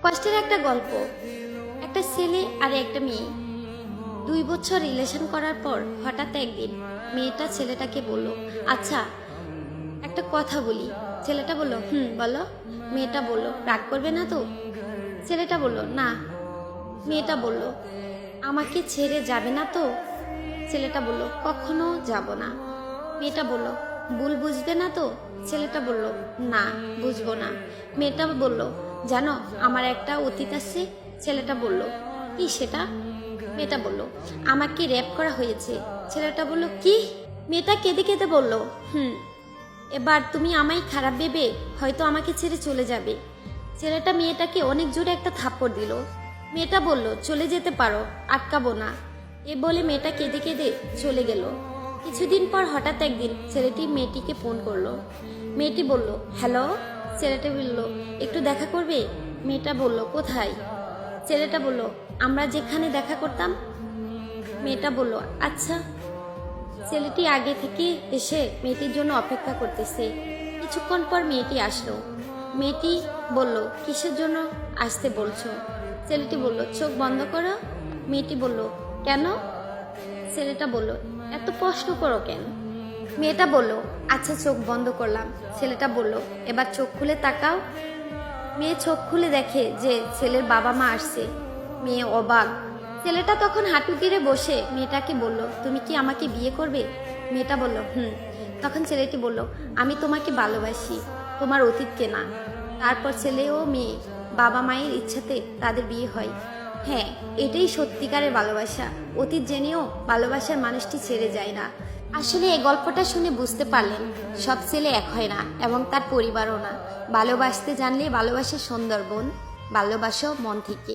কষ্টের একটা গল্প। একটা ছেলে আর একটা মেয়ে 2 বছর রিলেশন করার পর হঠাৎ একদিন মেয়েটা ছেলেটাকে বলল, আচ্ছা একটা কথা বলি। ছেলেটা বলল, বলো। মেয়েটা বলল, রাগ করবে না তো? ছেলেটা বলল, না। মেয়েটা বলল, আমাকে ছেড়ে যাবে না তো? ছেলেটা বলল, কখনো যাব না। মেয়েটা বলল, ভুল বুঝবে না তো? ছেলেটা বলল, না, বুঝবো না। মেয়েটা বলল, জানো আমার একটা অতীত আছে। ছেলেটা বলল, কি সেটা? মেয়েটা বলল, আমাকে রেপ করা হয়েছে। ছেলেটা বলল, কি? মেয়েটা কেঁদে কেঁদে বলল, এবার তুমি আমায় খারাপ ভেবে হয়তো আমাকে ছেড়ে চলে যাবে। ছেলেটা মেয়েটাকে অনেক জোরে একটা থাপ্পড় দিল। মেয়েটা বলল, চলে যেতে পারো, আটকাবো না। এ বলে মেয়েটা কেঁদে কেঁদে চলে গেল। কিছুদিন পর হঠাৎ একদিন ছেলেটি মেয়েটিকে ফোন করলো। মেয়েটি বলল, হ্যালো। ছেলেটা বলল, একটু দেখা করবে? মেয়েটা বলল, কোথায়? ছেলেটা বলল, আমরা যেখানে দেখা করতাম। মেয়েটা বলল, আচ্ছা। ছেলেটি আগে থেকে এসে মেয়েটির জন্য অপেক্ষা করতেছে। কিছুক্ষণ পর মেয়েটি আসলো। মেয়েটি বলল, কিসের জন্য আসতে বলছো? ছেলেটি বলল, চোখ বন্ধ করো। মেয়েটি বলল, কেন? ছেলেটা বলল, এত প্রশ্ন করো কেন? মেয়েটা বলল, আচ্ছা চোখ বন্ধ করলাম। ছেলেটা বলল, এবার চোখ খুলে তাকাও। মেয়ে চোখ খুলে দেখে যে ছেলের বাবা মা আসছে। মেয়ে অবাক। ছেলেটা তখন হাঁটু গেড়ে বসে মেয়েটাকে বলল, তুমি কি আমাকে বিয়ে করবে? মেয়েটা বলল, তখন ছেলেটি বলল, আমি তোমাকে ভালোবাসি, তোমার অতীতকে না। তারপর ছেলে ও মেয়ে বাবা মায়ের ইচ্ছাতে তাদের বিয়ে হয়। হ্যাঁ, এটাই সত্যিকারের ভালোবাসা। অতীত জেনেও ভালোবাসার মানুষটি ছেড়ে যায় না। আসলে এই গল্পটা শুনে বুঝতে পারলেন, সব ছেলে এক হয় না এবং তার পরিবারও না। ভালোবাসতে জানলে ভালোবাসা সুন্দরবন, ভালোবাসো মন থেকে।